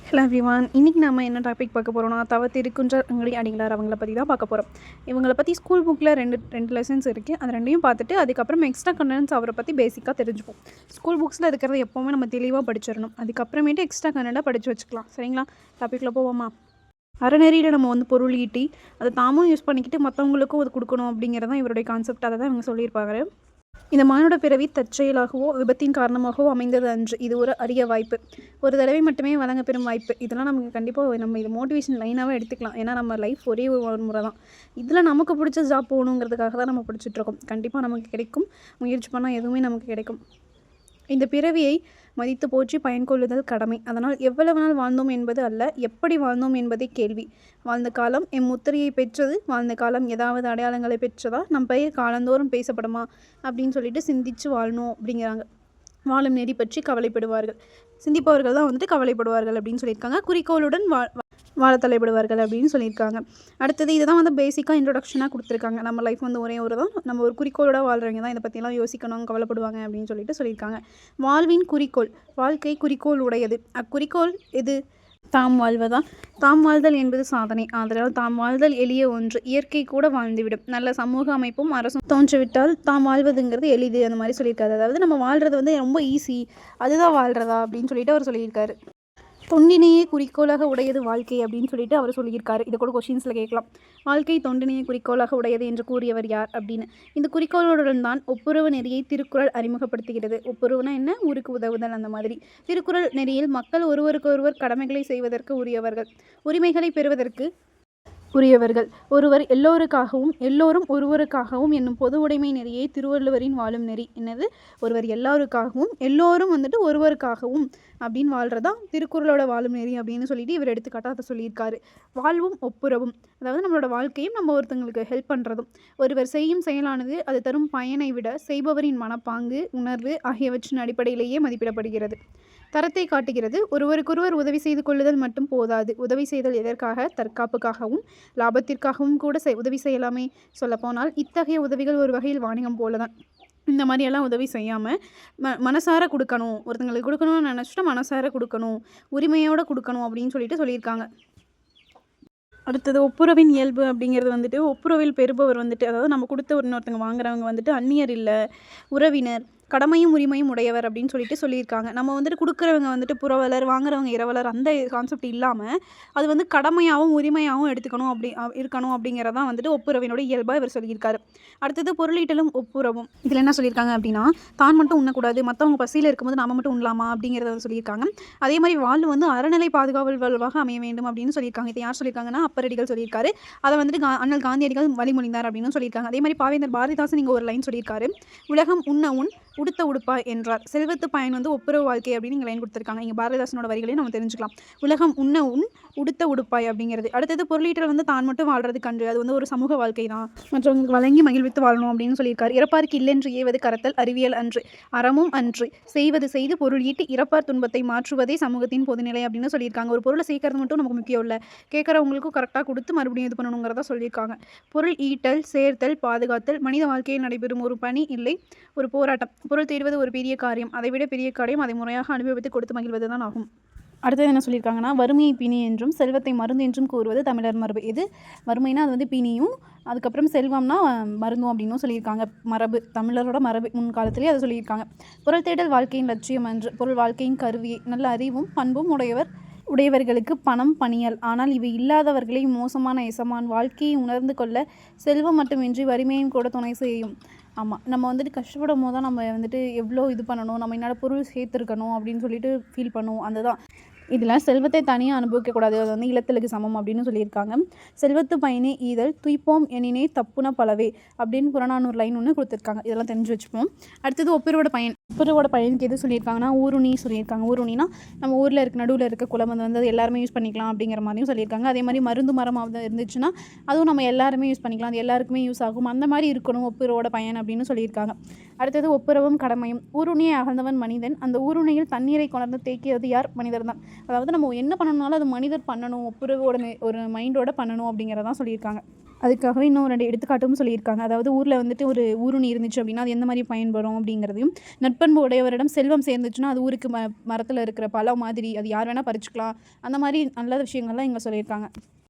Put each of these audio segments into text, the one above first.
Hello everyone. இன்றைக்கி நம்ம என்ன டாபிக் பார்க்க போகிறோம்னா, தவ திருக்குன்றர் அங்கடி அடிகளார் அவங்கள பற்றி தான் பார்க்க போகிறோம். இவங்கள பற்றி ஸ்கூல் புக்கில் ரெண்டு லெசன்ஸ் இருக்குது. அது ரெண்டையும் பார்த்துட்டு அதுக்கப்புறம் எக்ஸ்ட்ரா கண்டென்ட்ஸ் அவரை பற்றி பேசிக்காக தெரிஞ்சுப்போம். ஸ்கூல் புக்ஸில் இருக்கிறத எப்போவுமே நம்ம தெளிவாக படிச்சிடணும். அதுக்கப்புறமேட்டு எக்ஸ்ட்ரா கண்டென்ட்டாக படித்து வச்சுக்கலாம். சரிங்களா? டாப்பிக்கில் போவோமா? அறநெறியில் நம்ம வந்து பொருள் ஈட்டி அதை தாமும் யூஸ் பண்ணிக்கிட்டு மற்றவங்களுக்கும் அது கொடுக்கணும் அப்படிங்கிறதான் இவருடைய கான்செப்ட். அதை தான் இவங்க சொல்லியிருப்பாங்க. இந்த மானுட பிறவி தற்செயலாகவோ விபத்தின் காரணமாகவோ அமைந்தது அன்று. இது ஒரு அரிய வாய்ப்பு, ஒரு தடவை மட்டுமே வழங்க பெறும் வாய்ப்பு. இதெல்லாம் நமக்கு கண்டிப்பாக நம்ம இது மோட்டிவேஷன் லைனாகவே எடுத்துக்கலாம். ஏன்னா நம்ம லைஃப் ஒரே ஒரு முறை தான். இதில் நமக்கு பிடிச்ச ஜாப் போகணுங்கிறதுக்காக தான் நம்ம படிச்சுட்ருக்கோம். கண்டிப்பாக நமக்கு கிடைக்கும். முயற்சி பண்ணால் எதுவுமே நமக்கு கிடைக்கும். இந்த பிறவியை மதித்து போற்றி பயன்கொள்ளுதல் கடமை. அதனால் எவ்வளவு நாள் வாழ்ந்தோம் என்பது அல்ல, எப்படி வாழ்ந்தோம் என்பதே கேள்வி. வாழ்ந்த காலம் முத்திரையை பெற்றது, வாழ்ந்த காலம் ஏதாவது அடையாளங்களை பெற்றதா, நம் பெயர் காலந்தோறும் பேசப்படுமா அப்படின்னு சொல்லிட்டு சிந்திச்சு வாழணும் அப்படிங்கிறாங்க. வாழும் நெறி பற்றி கவலைப்படுவார்கள், சிந்திப்பவர்கள் தான் வந்துட்டு கவலைப்படுவார்கள் அப்படின்னு சொல்லியிருக்காங்க. குறிக்கோளுடன் வாழ தலைப்படுவார்கள் அப்படின்னு சொல்லியிருக்காங்க. அடுத்தது இதை தான் வந்து பேசிக்காக இன்ட்ரொடக்ஷனாக கொடுத்துருக்காங்க. நம்ம லைஃப் வந்து ஒரே ஒரு தான், நம்ம ஒரு குறிக்கோளோட வாழ்கிறவங்க தான் இதை பற்றிலாம் யோசிக்கணும், கவலைப்படுவாங்க அப்படின்னு சொல்லியிருக்காங்க. வாழ்வின் குறிக்கோள், வாழ்க்கை குறிக்கோள் உடையது. அக்குறிக்கோள் எது? தாம் வாழ்வதா? தாம் வாழ்தல் என்பது சாதனை. ஆதலால் தாம் வாழ்தல் எளிய ஒன்று, இயற்கை கூட வாழ்ந்துவிடும். நல்ல சமூக அமைப்பும் அரசும் தோன்றிவிட்டால் தாம் வாழ்வதுங்கிறது எளிது. அந்த மாதிரி சொல்லியிருக்காரு. அதாவது நம்ம வாழ்கிறது வந்து ரொம்ப ஈஸி, அதுதான் வாழ்கிறதா அப்படின்னு சொல்லிட்டு அவர் சொல்லியிருக்காரு. தொண்டினையே குறிக்கோளாக உடையது வாழ்க்கை அப்படின்னு சொல்லிட்டு அவர் சொல்லியிருக்காரு. இதை கூட கொஷின்ஸில் கேட்கலாம். வாழ்க்கை தொண்டினையே குறிக்கோளாக உடையது என்று கூறியவர் யார் அப்படின்னு. இந்த குறிக்கோளுடன் தான் ஒப்புரவு நெறியை திருக்குறள் அறிமுகப்படுத்துகிறது. ஒப்புரவுனா என்ன? ஊருக்கு உதவுதல். அந்த மாதிரி திருக்குறள் நெறியில் மக்கள் ஒருவருக்கொருவர் கடமைகளை செய்வதற்கு உரியவர்கள், உரிமைகளை பெறுவதற்கு உரியவர்கள். ஒருவர் எல்லோருக்காகவும் எல்லோரும் ஒருவருக்காகவும் என்னும் பொது உடைமை நெறியை திருவள்ளுவரின் வாழும் நெறி. என்னது? ஒருவர் எல்லாருக்காகவும் எல்லோரும் வந்துட்டு ஒருவருக்காகவும் அப்படின்னு வாழ்கிறதா திருக்குறளோட வாழும் நெறி அப்படின்னு சொல்லிட்டு இவர் எடுத்துக்காட்டாக அதை சொல்லியிருக்காரு. வாழ்வும் ஒப்புரவும், அதாவது நம்மளோட வாழ்க்கையும் நம்ம ஒருத்தங்களுக்கு ஹெல்ப் பண்ணுறதும். ஒருவர் செய்யும் செயலானது அது தரும் பயனை விட செய்பவரின் மனப்பாங்கு, உணர்வு ஆகியவற்றின் அடிப்படையிலேயே மதிப்பிடப்படுகிறது. தரத்தை காட்டுகிறது. ஒருவருக்கொருவர் உதவி செய்து கொள்ளுதல் மட்டும் போதாது. உதவி செய்தல் எதற்காக? தற்காப்புக்காகவும் லாபத்திற்காகவும் கூட உதவி செய்யலாமே. சொல்லப்போனால் இத்தகைய உதவிகள் ஒரு வகையில் வாணிகம் போலதான். இந்த மாதிரியெல்லாம் உதவி செய்யாமல் மனசார கொடுக்கணும், ஒருத்தங்களுக்கு கொடுக்கணும்னு நினச்சிட்டா மனசார கொடுக்கணும், உரிமையோடு கொடுக்கணும் அப்படின்னு சொல்லியிருக்காங்க. அடுத்தது ஒப்புரவின் இயல்பு அப்படிங்கிறது வந்துட்டு, ஒப்புரவில் பெறுபவர் வந்துட்டு, அதாவது நம்ம கொடுத்த இன்னொருத்தங்க வாங்குறவங்க வந்துட்டு அந்நியர் இல்லை, உறவினர், கடமையும் உரிமையும் உடையவர் அப்படின்னு சொல்லியிருக்காங்க. நம்ம வந்துட்டு கொடுக்குறவங்க வந்துட்டு புறவலர், வாங்குறவங்க இரவலர், அந்த கான்செப்ட் இல்லாமல் அது வந்து கடமையாகவும் உரிமையாகவும் எடுத்துக்கணும், அப்படி இருக்கணும் அப்படிங்கிறதான் வந்துட்டு ஒப்புரவினோட இயல்பாக இவர் சொல்லியிருக்காரு. அடுத்தது பொருளீட்டலும் ஒப்புரவும். இதில் என்ன சொல்லியிருக்காங்க அப்படின்னா, தான் மட்டும் உண்ணக்கூடாது, மற்றவங்க பசியில் இருக்கும்போது நாம் மட்டும் உண்ணலாமா அப்படிங்கிறத சொல்லியிருக்காங்க. அதே மாதிரி வாழ்வு வந்து அறநிலை பாதுகாவல் வலுவாக அமைய வேண்டும் அப்படின்னு சொல்லியிருக்காங்க. இதை யார் சொல்லியிருக்காங்கன்னா அப்பரடிகள் சொல்லியிருக்காரு. அதை வந்துட்டு அண்ணல் காந்தியடிகள் வழிமொழிந்தார் அப்படின்னு சொல்லியிருக்காங்க. அதே மாதிரி பாவேந்தர் பாரதிதாசன் இங்கே ஒரு லைன் சொல்லியிருக்காரு. உலகம் உண்ண உன் உடுத்த உடுப்பாய் என்றார். செல்வத்து பயன் வந்து ஒப்புரவு வாழ்க்கை அப்படின்னு இங்கே லைன் கொடுத்துருக்காங்க. இங்கே பாரதிதாசனோட வரிகளையும் நம்ம தெரிஞ்சுக்கலாம். உலகம் உண்ண உன் உடுத்த உடுப்பாய் அப்படிங்கிறது. அடுத்தது பொருளீட்டல் வந்து தான் மட்டும் வாழ்றதுக்கு அன்று, அது வந்து ஒரு சமூக வாழ்க்கை தான், மற்றவங்களுக்கு வழங்கி மகிழ்வித்து வாழணும் அப்படின்னு சொல்லியிருக்காரு. இறப்பாருக்கு இல்லென்று ஏவது கரத்தல் அறிவியல் அன்று, அறமும் அன்று, செய்வது செய்து பொருள் ஈட்டி இறப்பார் துன்பத்தை மாற்றுவதே சமூகத்தின் பொதுநிலை அப்படின்னு சொல்லியிருக்காங்க. ஒரு பொருளை சேர்க்கறது மட்டும் நமக்கு முக்கியம் இல்லை, கேட்குறவங்களுக்கும் கரெக்டாக கொடுத்து மறுபடியும் இது பண்ணணுங்கிறதா சொல்லியிருக்காங்க. பொருள் ஈட்டல், சேர்த்தல், பாதுகாத்தல் மனித வாழ்க்கையில் நடைபெறும் ஒரு பணி இல்லை, ஒரு போராட்டம். பொருள் தேடுவது ஒரு பெரிய காரியம், அதை விட பெரிய காரியம் அதை முறையாக அனுபவித்து கொடுத்து மகிழ்வது தான் ஆகும். அடுத்தது என்ன சொல்லியிருக்காங்கன்னா, வறுமையை பிணி என்றும் செல்வத்தை மருந்து என்றும் கூறுவது தமிழர் மரபு. இது வறுமைனா அது வந்து பிணியும், அதுக்கப்புறம் செல்வம்னா மருந்தும் அப்படின்னும் சொல்லியிருக்காங்க. மரபு, தமிழரோட மரபு, முன்காலத்திலேயே அதை சொல்லியிருக்காங்க. பொருள் தேடல் வாழ்க்கையின் லட்சியம் அன்று, பொருள் வாழ்க்கையின் கருவியை. நல்ல அறிவும் பண்பும் உடையவர்களுக்கு பணம் பணியல். ஆனால் இவை இல்லாதவர்களை மோசமான எசமான். வாழ்க்கையை உணர்ந்து கொள்ள செல்வம் மட்டுமின்றி வறுமையும் கூட துணை செய்யும். ஆமாம், நம்ம வந்துட்டு கஷ்டப்படும் போது தான் நம்ம வந்துட்டு எவ்வளோ இது பண்ணணும், நம்ம என்னோட பொருள் சேர்த்துருக்கணும் அப்படின்னு சொல்லிட்டு ஃபீல் பண்ணுவோம். அதுதான் இதில் செல்வத்தை தனியாக அனுபவிக்கக்கூடாது, அது வந்து இலத்தலுக்கு சமம் அப்படின்னு சொல்லியிருக்காங்க. செல்வத்து பயனே ஈதல் துய்ப்போம் எனினே தப்புன பலவே அப்படின்னு புறநானூறு லைன் ஒன்று கொடுத்துருக்காங்க. இதெல்லாம் தெரிஞ்சு வச்சுப்போம். அடுத்தது ஒப்புரவோட பயன். ஒப்புரவோட பயனுக்கு எது சொல்லியிருக்காங்கன்னா ஊருணி சொல்லியிருக்காங்க. ஊருணினா நம்ம ஊரில் இருக்க நடுவில் இருக்க குளம் வந்து எல்லாருமே யூஸ் பண்ணிக்கலாம் அப்படிங்கிற மாதிரியும் சொல்லியிருக்காங்க. அதே மாதிரி மருந்து மரமாக இருந்துச்சுன்னா அதுவும் நம்ம எல்லாருமே யூஸ் பண்ணிக்கலாம், அது எல்லாருக்குமே யூஸ் ஆகும், அந்த மாதிரி இருக்கணும் ஒப்புரவோட பயன் அப்படின்னு சொல்லியிருக்காங்க. அடுத்தது ஒப்புரவும் கடமையும். ஊருணியை அகழ்ந்தவன் மனிதன், அந்த ஊருணியில் தண்ணீரை கொணர்ந்து தேக்கியது யார்? மனிதர் தான். அதாவது நம்ம என்ன பண்ணணும்னாலும் அது மனிதர் பண்ணணும், ஒப்புரவோட ஒரு மைண்டோட பண்ணணும் அப்படிங்கிறதான் சொல்லியிருக்காங்க. அதுக்காகவே இன்னும் 2 எடுத்துக்காட்டும் சொல்லியிருக்காங்க. அதாவது ஊரில் வந்துட்டு ஒரு ஊருணி இருந்துச்சு அப்படின்னா அது எந்த மாதிரி பயன்படும் அப்படிங்கிறதையும், நட்பண்பு உடையவரிடம் செல்வம் சேர்ந்துச்சுன்னா அது ஊருக்கு மரத்தில் இருக்கிற பழம் மாதிரி அது யார் வேணால் பறிச்சுக்கலாம். அந்த மாதிரி நல்ல விஷயங்கள்லாம் இங்கே சொல்லியிருக்காங்க.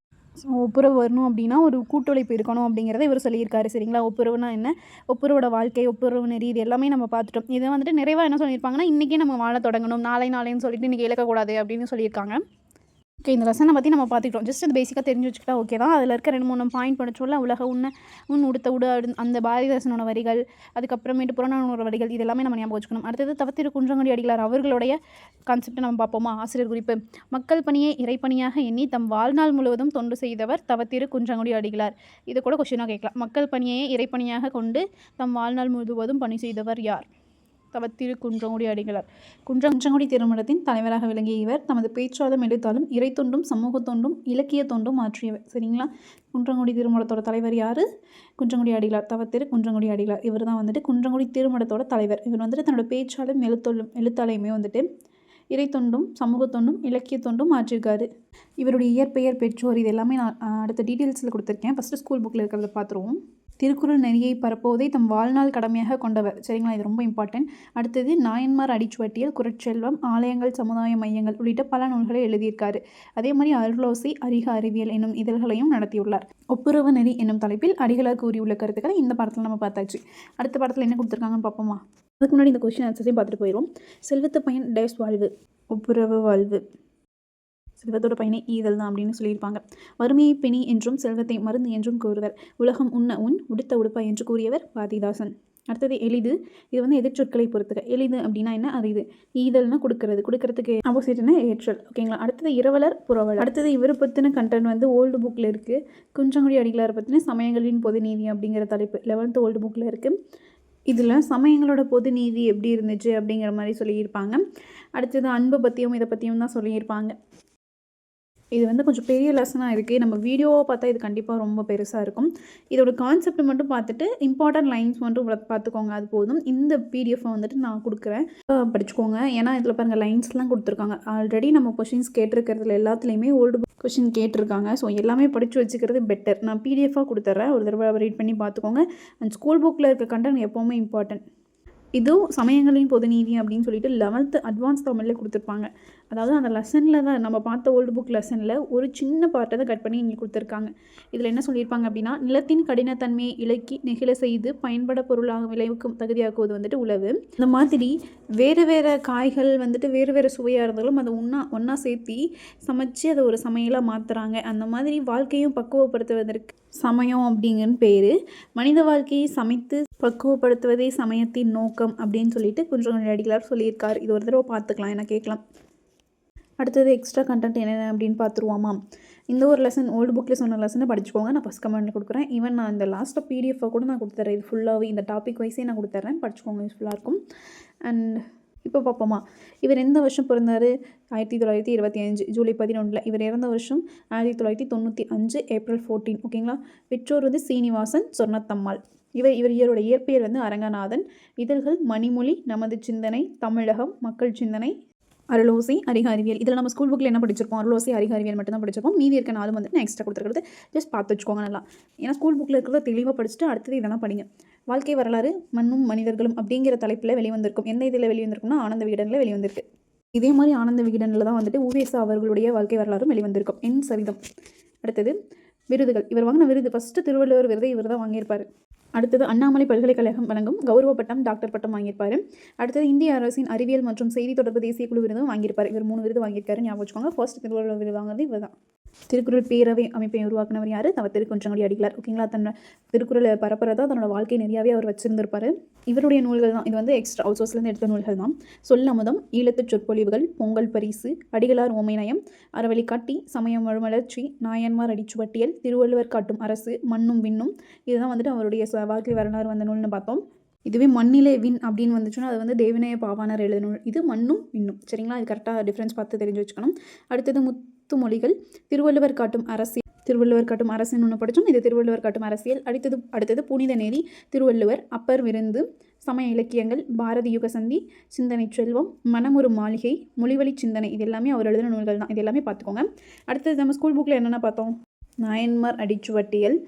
ஸோ ஒப்புரவு வரணும் அப்படின்னா ஒரு கூட்டொழைப்பு இருக்கணும் அப்படிங்கிறத இவர் சொல்லியிருக்காரு. சரிங்களா? ஒப்புரவுனா என்ன, ஒப்புரவோட வாழ்க்கை, ஒப்புரவு நெறி இது எல்லாமே நம்ம பார்த்துட்டோம். இதை வந்துட்டு நிறைவாக என்ன சொல்லியிருப்பாங்கன்னா, இன்றைக்கே நம்ம வாழ தொடங்கணும், நாளைன்னு சொல்லிட்டு இன்றைக்கி இழக்கக்கூடாது அப்படின்னு சொல்லியிருக்காங்க. ஓகே, இந்த லெசனை பற்றி நம்ம பார்த்துக்கிட்டோம். ஜஸ்ட் அது பேசிக்காக தெரிஞ்சு வச்சுக்கிட்டா ஓகே தான். அதில் இருக்க 2, 3 பாயிண்ட் படிச்சோம்ல, உலக உன் உடுத்த உடு அந்த பாரதிதாசனோட வரிகள், அதுக்கப்புறமேட்டு புறநானூறு வரிகள், இது எல்லாமே நம்ம ஞாபகம் வச்சுக்கணும். அடுத்தது தவத்திரு குன்றங்குடி அடிகளார் அவர்களுடைய கான்செப்டை நம்ம பார்ப்போமா? ஆசிரியர் குறிப்பு: மக்கள் பணியை இறைப்பணியாக எண்ணி தம் வாழ்நாள் முழுவதும் தொண்டு செய்தவர் தவத்திரு குன்றங்குடி அடிகளார். இதை கூட கொஸ்டினாக கேட்கலாம். மக்கள் பணியை இறைப்பணியாக கொண்டு தம் வாழ்நாள் முழுவதும் பணி செய்தவர் யார்? தவத்திரு குன்றங்குடி அடிகளார். குன்றங்குடி திருமணத்தின் தலைவராக விளங்கிய இவர் தமது பேச்சாலும் எழுத்தாலும் இறைத்தொண்டும் சமூக தொண்டும் இலக்கிய தொண்டும் ஆற்றியவர். சரிங்களா? குன்றங்குடி திருமணத்தோட தலைவர் யார்? குன்றங்குடி அடிகளார். தவத்திரு குன்றங்குடி அடிகளார். இவர் தான் வந்துட்டு குன்றங்குடி திருமணத்தோட தலைவர். இவர் வந்துட்டு தன்னோட பேச்சாலும் எழுத்தாலையுமே வந்துட்டு இறைத்தொண்டும் சமூக தொண்டும் இலக்கிய தொண்டும் ஆற்றியிருக்காரு. இவருடைய இயற்பெயர், பெற்றோர், இது எல்லாமே நான் அடுத்த டீட்டெயில்ஸில் கொடுத்துருக்கேன். ஃபஸ்ட்டு ஸ்கூல் புக்கில் இருக்கிறத பார்த்துருவோம். திருக்குறள் நெறியை பரப்புவதை தம் வாழ்நாள் கடமையாக கொண்டவர். சரிங்களா? இது ரொம்ப இம்பார்ட்டன்ட். அடுத்தது நாயன்மார் அடிச்சுவட்டியல், குறட்செல்வம், ஆலயங்கள், சமுதாய மையங்கள் உள்ளிட்ட பல நூல்களை எழுதியிருக்காரு. அதே மாதிரி அருளோசை, அறிக அறிவியல் என்னும் இதழ்களையும் நடத்தியுள்ளார். ஒப்புரவு நெறி என்னும் தலைப்பில் அடிகளார் கூறியுள்ள கருத்துக்களை இந்த படத்தில் நம்ம பார்த்தாச்சு. அடுத்த படத்தில் என்ன கொடுத்துருக்காங்கன்னு பார்ப்போமா? அதுக்கு முன்னாடி இந்த கொஸ்டின் ஆன்சர்ஸையும் பார்த்துட்டு போயிடுவோம். செல்வத்து பயன் டேஸ் வாழ்வு, ஒப்புரவு வாழ்வு. செல்வத்தோட பயனை ஈதல் தான் அப்படின்னு சொல்லியிருப்பாங்க. வறுமையை பிணி என்றும் செல்வத்தை மருந்து என்றும் கூறுவர். உலகம் உண்ண உடுத்த உடுப்பா என்று கூறியவர் பாரதிதாசன். அடுத்தது எளிது. இது வந்து எதிர்ச்சொற்களை பொறுத்துக்க. எளிது அப்படின்னா என்ன? அது இது. ஈதல்னா கொடுக்கறதுக்கு ஆப்போசிட்னா ஏற்றல். ஓகேங்களா? அடுத்தது இரவலர் புரவலர். அடுத்தது இவரை பற்றின கண்டென்ட் வந்து ஓல்டு புக்கில் இருக்குது. குன்றங்குடி அடிகளாரை பற்றின சமயங்களின் பொது நீதி அப்படிங்கிற தலைப்பு 11th ஓல்டு புக்கில் இருக்குது. இதில் சமயங்களோட பொது நீதி எப்படி இருந்துச்சு அப்படிங்கிற மாதிரி சொல்லியிருப்பாங்க. அடுத்தது அன்பை பற்றியும் இதை பற்றியும் தான் சொல்லியிருப்பாங்க. இது வந்து கொஞ்சம் பெரிய லெசனாக இருக்குது. நம்ம வீடியோவை பார்த்தா இது கண்டிப்பாக ரொம்ப பெருசாக இருக்கும். இதோட கான்செப்ட் மட்டும் பார்த்துட்டு இம்பார்ட்டன்ட் லைன்ஸ் மட்டும் பார்த்துக்கோங்க, அது போதும். இந்த பிடிஎஃப்பை வந்துட்டு நான் கொடுக்குறேன், படிச்சுக்கோங்க. ஏன்னா இதில் பாருங்கள் லைன்ஸ்லாம் கொடுத்துருக்காங்க. ஆல்ரெடி நம்ம கொஷின்ஸ் கேட்டிருக்கிறதுல எல்லாத்துலேயுமே ஓல்டு கொஷின் கேட்டிருக்காங்க. ஸோ எல்லாமே படித்து வச்சுக்கிறது பெட்டர். நான் பிடிஎஃபாக கொடுத்துட்றேன், ஒரு தடவை ரீட் பண்ணி பார்த்துக்கோங்க. அண்ட் ஸ்கூல் புக்கில் இருக்க கண்டென்ட் எப்போவுமே இம்பார்ட்டன்ட். இதுவும் சமயங்களின் பொது நீதி அப்படின்னு சொல்லிட்டு 11th அட்வான்ஸ் தமிழில் கொடுத்துருப்பாங்க. அதாவது அந்த லெசனில் தான் நம்ம பார்த்த ஓல்டு புக் லெசனில் ஒரு சின்ன பார்ட்டை தான் கட் பண்ணி இங்கே கொடுத்துருக்காங்க. இதில் என்ன சொல்லியிருப்பாங்க அப்படின்னா, நிலத்தின் கடினத்தன்மையை இலக்கி நெகிழ செய்து பயன்பட பொருளாக விளைவுக்கு தகுதியாக்குவது வந்துட்டு உழவு. இந்த மாதிரி வேறு வேறு காய்கள் வந்துட்டு வேறு வேறு சுவையாக இருந்தாலும் அதை ஒன்றா சேர்த்தி சமைச்சு அதை ஒரு சமையலாக மாற்றுறாங்க. அந்த மாதிரி வாழ்க்கையும் பக்குவப்படுத்துவதற்கு சமயம் அப்படிங்கிற பேர். மனித வாழ்க்கையை சமைத்து பக்குவப்படுத்துவதே சமயத்தின் நோக்கம் அப்படின்னு சொல்லிட்டு குன்றங்குடி அடிகளார் சொல்லியிருக்கார். இது ஒரு தடவை பார்த்துக்கலாம், என்ன கேட்கலாம். அடுத்தது எக்ஸ்ட்ரா கண்டென்ட் என்னென்ன அப்படின்னு பார்த்துருவோமா? இந்த ஒரு லெசன் ஓல்டு புக்கில் சொன்ன லெசனை படிச்சுக்கோங்க. நான் ஃபஸ்ட் கமெண்ட்டில் கொடுக்குறேன். ஈவன் நான் இந்த லாஸ்ட்டாக பிடிஎஃபை கூட நான் கொடுத்துட்றேன். இது ஃபுல்லாகவே இந்த டாபிக் வைஸே நான் கொடுத்துட்றேன், படிச்சுக்கோங்க, யூஸ்ஃபுல்லாக இருக்கும். அண்ட் இப்போ பார்ப்போமா, இவர் எந்த வருஷம் பிறந்தார்? 1925 ஜூலை 11. இவர் இறந்த வருஷம் 1995 ஏப்ரல் 14. ஓகேங்களா? பெற்றோர் வந்து சீனிவாசன், சொர்ணத்தம்மாள். இவரோட இயற்பெயர் வந்து அரங்கநாதன். இதழ்கள் மணிமொழி, நமது சிந்தனை, தமிழகம், மக்கள் சிந்தனை, அருளோசை, அறிக அறிவியல். இதில் நம்ம ஸ்கூல் புக்கில் என்ன படிச்சிருப்போம்? அருளோசை, அறிக அறிவியல் மட்டும் தான் படிச்சிருப்போம். மீதி இருக்க 4 வந்து நான் எக்ஸ்ட்ரா கொடுத்துருக்கிறது ஜஸ்ட் பார்த்து வச்சுக்கோங்க நல்லா. ஏன்னா ஸ்கூல் புக்கில் இருக்கிறத தெளிவாக படிச்சுட்டு அடுத்தது இதெல்லாம் படிங்க. வாழ்க்கை வரலாறு மண்ணும் மனிதர்களும் அப்படிங்கிற தலைப்பில் வெளிவந்திருக்கும். எந்த இதில் வெளிவந்திருக்கும்னா ஆனந்த விகடனில் வெளிவந்திருக்கு. இதே மாதிரி ஆனந்த விகடனில் தான் வந்துட்டு உவேசா அவர்களுடைய வாழ்க்கை வரலாறும் வெளிவந்திருக்கும். என் சரிதம். அடுத்தது விருதுகள். இவர் வாங்கின விருது ஃபஸ்ட்டு திருவள்ளுவர் விருதை இவர் தான் வாங்கியிருப்பார். அடுத்தது அண்ணாமலை பல்கலைக்கழகம் வழங்கும் கௌரவ பட்டம், டாக்டர் பட்டம் வாங்கியிருப்பார். அடுத்தது இந்திய அரசின் அறிவியல் மற்றும் செய்தி தொடர்பு தேசிய குழு விருதும் வாங்கியிருப்பார். இவர் 3 விருது வாங்கியிருக்காரு, ஞாபகம் வச்சுக்கோங்க. ஃபர்ஸ்ட் திருவள்ளுவர் விருது வாங்கினது இவர் தான். திருக்குறள் பேரவை அமைப்பை உருவாக்குனவர் யார்? தவத்திரு குன்றங்குடி அடிகளார். ஓகேங்களா? தன்னோட திருக்குறளை பரப்புறதா தன்னோட வாழ்க்கை நெறியாவே அவர் வச்சிருந்திருப்பார். இவருடைய நூல்கள் தான் இது வந்து எக்ஸ்ட்ரா அவுட் சோர்ஸ்லேருந்து எடுத்த நூல்கள் தான். சொல்லமுதம், ஈழத்து சொற்பொழிவுகள், பொங்கல் பரிசு, அடிகளார் ஓமை நயம், அறவழி காட்டி, சமயம் மறுமலர்ச்சி, நாயன்மார் அடிச்சுவட்டியல், திருவள்ளுவர் காட்டும் அரசு, மண்ணும் விண்ணும், இதுதான் வந்துட்டு அவருடைய வாழ்க்கை வரலாறு வந்த நூல்னு பார்த்தோம். இதுவே மண்ணிலே விண் அப்படின்னு வந்துச்சுன்னா அது வந்து தேவநேய பாவாணர் எழுத நூல். இது மண்ணும் விண்ணும். சரிங்களா? இது கரெக்டாக டிஃப்ரென்ஸ் பார்த்து தெரிஞ்சு வச்சுக்கணும். அடுத்தது முத்துமொழிகள், திருவள்ளுவர் காட்டும் அரசியல். திருவள்ளுவர் காட்டும் அரசுன்னு ஒன்று படித்தோம். இது திருவள்ளுவர் காட்டும் அரசியல். அடுத்தது புனித நெறி, திருவள்ளுவர், அப்பர் விருந்து, சமய இலக்கியங்கள், பாரதி யுகசந்தி, சிந்தனை செல்வம், மனமுறு மாளிகை, மொழிவழி சிந்தனை, இது எல்லாமே அவர் எழுதின நூல்கள் தான். இது எல்லாமே பார்த்துக்கோங்க. அடுத்தது நம்ம ஸ்கூல் புக்கில் என்னென்ன பார்த்தோம்? நாயன்மார் அடிச்சுவட்டியல்,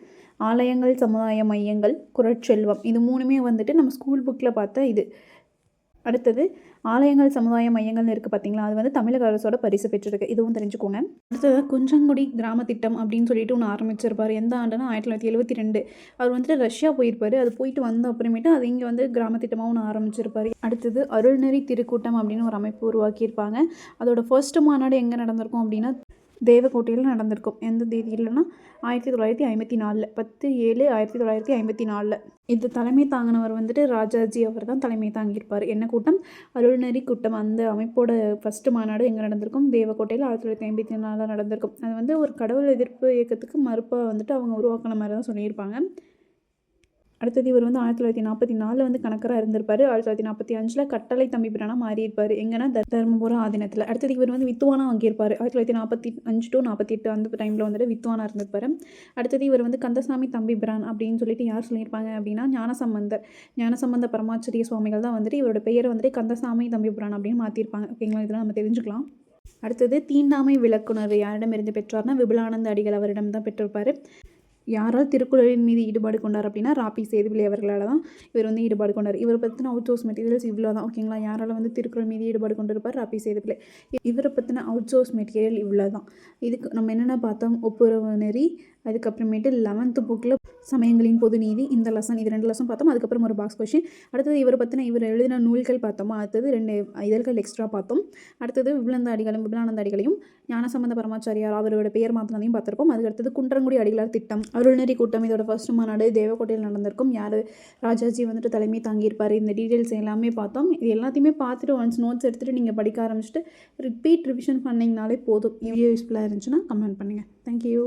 ஆலயங்கள் சமுதாய மையங்கள், குறட்செல்வம். இது 3மே வந்துட்டு நம்ம ஸ்கூல் புக்கில் பார்த்த இது. அடுத்தது ஆலயங்கள் சமுதாய மையங்கள்னு இருக்குது பார்த்தீங்களா, அது வந்து தமிழக அரசோட பரிசு பெற்றிருக்கு. இதுவும் தெரிஞ்சுக்கோங்க. அடுத்தது குஞ்சங்குடி கிராம திட்டம் அப்படின்னு சொல்லிட்டு ஒன்று ஆரம்பிச்சிருப்பார். எந்த ஆண்டுனா 1972. அவர் வந்துட்டு ரஷ்யா போயிருப்பார். அது போயிட்டு வந்த அப்புறமேட்டு அது இங்கே வந்து கிராம திட்டமாக ஒன்று ஆரம்பிச்சிருப்பார். அடுத்தது அருள்நெறி திருக்கூட்டம் அப்படின்னு ஒரு அமைப்பு உருவாக்கியிருப்பாங்க. அதோட ஃபர்ஸ்ட் மாநாடு எங்கே நடந்திருக்கும் அப்படின்னா தேவக்கோட்டையில் நடந்திருக்கும். எந்த தேதியில்னா 1954, 10/7/1954. இது தலைமை தாங்கினவர் வந்துட்டு ராஜாஜி அவர் தான் தலைமை தாங்கியிருப்பார். என்ன கூட்டம்? அருள்நெறி கூட்டம். அந்த அமைப்போட ஃபர்ஸ்ட் மாநாடு எங்கே நடந்திருக்கும்? தேவக்கோட்டையில் 1954 நடந்திருக்கும். அது வந்து ஒரு கடவுள் எதிர்ப்பு இயக்கத்துக்கு மறுப்பாக வந்துட்டு அவங்க உருவாக்கின மாதிரி தான் சொல்லியிருப்பாங்க. அடுத்தது இவர் வந்து 1944 வந்து கணக்கராக இருந்திருப்பார். 1945 கட்டளை தம்பிபிரானாக மாறியிருப்பார். எங்கன்னா தர்மபுரம் ஆதீனத்தில். அடுத்தது இவர் வந்து வித்வானாக வாங்கியிருப்பார். 1945 to 48 அந்த டைமில் வந்துட்டு வித்வானாக இருந்திருப்பார். அடுத்தது இவர் வந்து கந்தசாமி தம்பிபிரான் அப்படின்னு சொல்லிட்டு யார் சொல்லியிருப்பாங்க அப்படின்னா ஞானசம்பந்த பரமாச்சாரிய சுவாமிகள் தான் வந்துட்டு இவரோட பெயரை வந்துட்டு கந்தசாமி தம்பிபிரான் அப்படின்னு மாற்றிருப்பாங்க. ஓகேங்களா, இதெல்லாம் நம்ம தெரிஞ்சுக்கலாம். அடுத்தது தீண்டாமை விளக்குணர்வு யாரிடமிருந்து பெற்றார்னா விபுலானந்த அடிகள் அவரிடம் தான் பெற்றிருப்பார். யாரால் திருக்குறளின் மீது ஈடுபாடு கொண்டார் அப்படின்னா ராபி சேதுபிள்ளை அவர்களால் தான் இவர் வந்து ஈடுபாடு கொண்டார். இவரை பற்றின அவுட் சோர்ஸ் மெட்டீரியல்ஸ் இவ்வளோ தான். ஓகேங்களா, யாரால் வந்து திருக்குறள் மீது ஈடுபாடு கொண்டிருப்பார்? ராபி சேதுபிள்ளை. இவரை பற்றின அவுட் சோர்ஸ் மெட்டீரியல் இவ்வளோ தான். இதுக்கு நம்ம என்னென்ன பார்த்தோம்? ஒப்புரவு நெறி, அதுக்கப்புறமேட்டு 11th புக்கில் சமயங்களின் பொது நீதி, இந்த லெசன், இது 2 லெசன் பார்த்தோம். அதுக்கப்புறம் ஒரு பாக்ஸ் கொஷின். அடுத்தது இவரை பற்றின இவர் எழுதின நூல்கள் பார்த்தோமா. அடுத்தது 2 இதழ்கள் எக்ஸ்ட்ரா பார்த்தோம். அடுத்தது விபுலானந்த அடிகளையும் ஞானசம்பந்த பரமாச்சாரியார் அவரோட பெயர் மாற்றினதையும் பார்த்துருப்போம். அதுக்கடுத்தது குன்றங்குடி அடிகளார் திட்டம், அருள்நெறி கூட்டம், இதோட ஃபர்ஸ்ட் மாநாடு தேவக்கோட்டையில் நடந்திருக்கும். யார்? ராஜாஜி வந்துட்டு தலைமை தாங்கியிருப்பார். இந்த டீட்டெயில்ஸ் எல்லாமே பார்த்தோம். இது எல்லாத்தையுமே பார்த்துட்டு ஒன்ஸ் நோட்ஸ் எடுத்துகிட்டு நீங்கள் படிக்க ஆரம்பிச்சுட்டு ரிப்பீட் ரிவிஷன் பண்ணிங்கனாலே போதும். வீடியோ யூஸ்ஃபுல்லாக இருந்துச்சுன்னா கமெண்ட் பண்ணுங்கள். தேங்க்யூ.